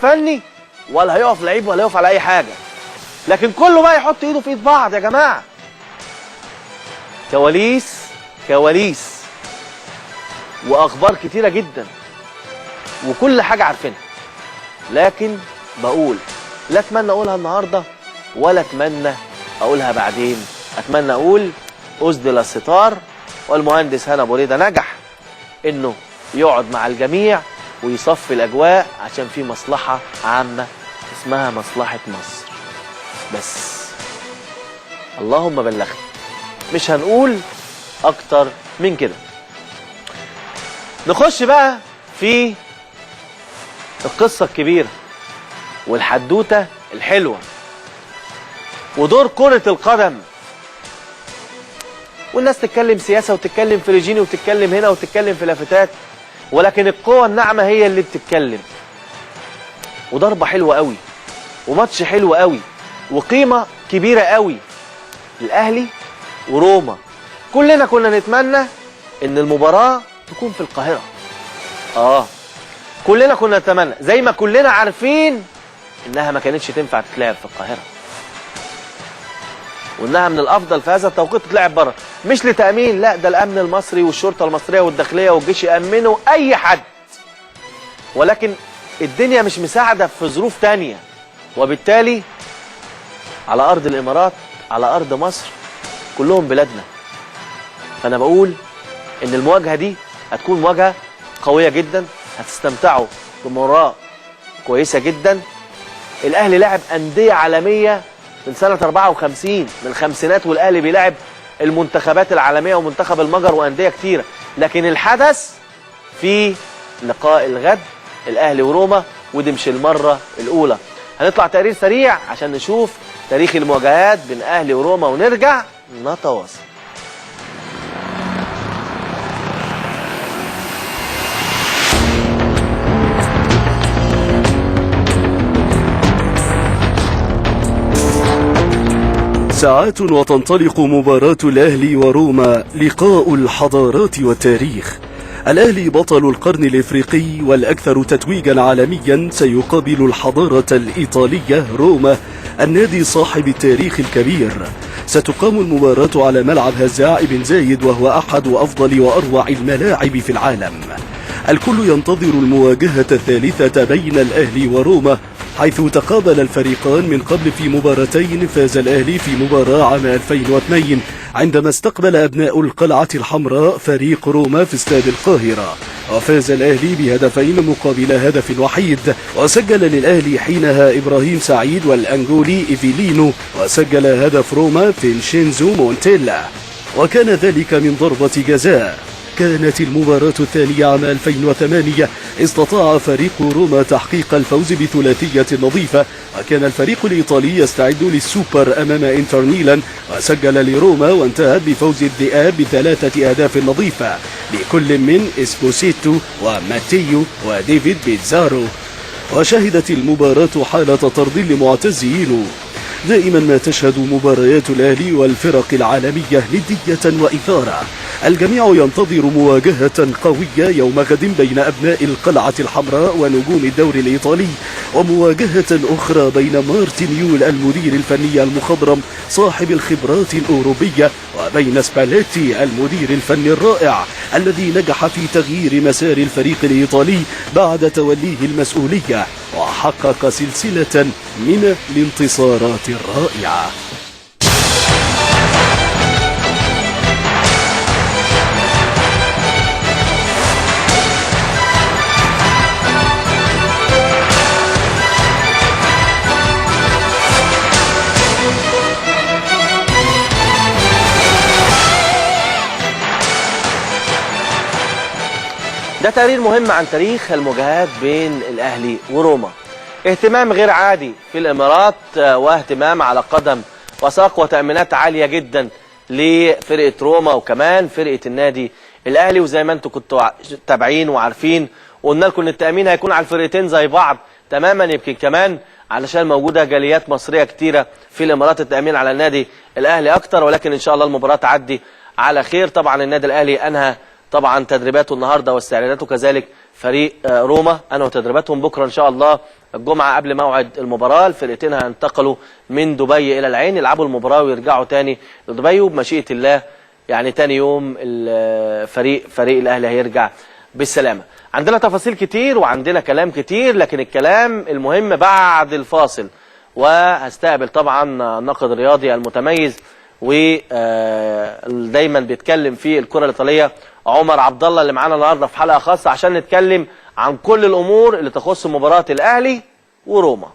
فني ولا هيقف لعيب ولا هيقف على اي حاجه، لكن كله بقى يحط ايده في ايد بعض يا جماعه. كواليس كواليس واخبار كتيره جدا وكل حاجه عارفينها، لكن بقول لا اتمنى اقولها النهارده ولا اتمنى اقولها بعدين. اتمنى اقول اسدل الستار، والمهندس هاني ابو ريده نجح انه يقعد مع الجميع ويصفي الاجواء عشان في مصلحه عامه اسمها مصلحه مصر. بس اللهم بلغنا، مش هنقول اكتر من كده. نخش بقى في القصه الكبيره والحدوته الحلوه ودور كره القدم. والناس تتكلم سياسه وتتكلم في ريجيني وتتكلم هنا وتتكلم في لافتات، ولكن القوه الناعمه هي اللي بتتكلم. وضربه حلوه قوي وماتش حلو قوي وقيمه كبيره قوي. الاهلي وروما كلنا كنا نتمنى ان المباراه تكون في القاهره. كلنا كنا نتمنى، زي ما كلنا عارفين انها ما كانتش تنفع تتلعب في القاهره، وانها من الافضل في هذا التوقيت تتلعب بره. مش لتامين، لا، ده الامن المصري والشرطه المصريه والداخليه والجيش يامنوا اي حد، ولكن الدنيا مش مساعده في ظروف تانيه، وبالتالي على ارض الامارات، على ارض مصر، كلهم بلادنا. فانا بقول ان المواجهه دي هتكون مواجهه قويه جدا، هتستمتعوا بمباراه كويسه جدا. الاهلي لعب انديه عالميه من سنه 54، من الخمسينات، والاهلي بيلعب المنتخبات العالميه ومنتخب المجر وانديه كتيره. لكن الحدث في لقاء الغد الاهلي وروما، ودي مش المره الاولى. هنطلع تقرير سريع عشان نشوف تاريخ المواجهات بين اهلي وروما ونرجع نتواصل. ساعات وتنطلق مباراة الأهلي وروما، لقاء الحضارات والتاريخ. الأهلي بطل القرن الإفريقي والأكثر تتويجا عالميا سيقابل الحضارة الإيطالية روما، النادي صاحب التاريخ الكبير. ستقام المباراة على ملعب هزاع بن زايد، وهو أحد أفضل وأروع الملاعب في العالم. الكل ينتظر المواجهة الثالثة بين الأهلي وروما، حيث تقابل الفريقان من قبل في مباراتين. فاز الأهلي في مباراة عام 2002 عندما استقبل أبناء القلعة الحمراء فريق روما في استاد القاهرة، وفاز الأهلي بهدفين مقابل هدف وحيد. وسجل للأهلي حينها إبراهيم سعيد والأنجولي إيفيلينو، وسجل هدف روما فينشينزو مونتيلا، وكان ذلك من ضربة جزاء. كانت المباراة الثانية عام 2008 استطاع فريق روما تحقيق الفوز بثلاثية نظيفة، وكان الفريق الإيطالي يستعد للسوبر أمام إنتر ميلان، وسجل لروما وانتهت بفوز الذئاب ب3 أهداف نظيفة لكل من إسبوسيتو وماتيو وديفيد بيتزارو. وشهدت المباراة حالة طرد لمعتزينه. دائما ما تشهد مباريات الأهلي والفرق العالمية ندية وإثارة. الجميع ينتظر مواجهة قوية يوم غد بين أبناء القلعة الحمراء ونجوم الدوري الإيطالي، ومواجهة أخرى بين مارتن يول المدير الفني المخضرم صاحب الخبرات الأوروبية، وبين سباليتي المدير الفني الرائع الذي نجح في تغيير مسار الفريق الإيطالي بعد توليه المسؤولية، وحقق سلسلة من الانتصارات الرائعة. ده تقرير مهم عن تاريخ المواجهات بين الأهلي وروما. اهتمام غير عادي في الإمارات، واهتمام على قدم وساق وتأمينات عالية جدا لفرقة روما وكمان فرقة النادي الأهلي. وزي ما انتم كنتوا تابعين وعارفين، وقلنا لكم ان التأمين هيكون على الفرقتين زي بعض تماما، يمكن كمان علشان موجودة جاليات مصرية كتيرة في الإمارات التأمين على النادي الأهلي أكتر، ولكن إن شاء الله المباراة تعدي على خير. طبعا النادي الأهلي أنهى طبعا تدريباته النهارده واستعداداته، كذلك فريق روما انهوا تدريباتهم. بكره ان شاء الله الجمعه قبل موعد المباراه. الفرقتين هينتقلوا من دبي الى العين، يلعبوا المباراه ويرجعوا تاني لدبي، وبمشيئه الله يعني تاني يوم فريق الاهلي هيرجع بالسلامه. عندنا تفاصيل كتير وعندنا كلام كتير، لكن الكلام المهم بعد الفاصل. وهستقبل طبعا الناقد الرياضي المتميز ودايما بيتكلم في الكره الايطاليه عمر عبد الله اللي معانا النهارده في حلقه خاصه عشان نتكلم عن كل الامور اللي تخص مباراه الاهلي وروما.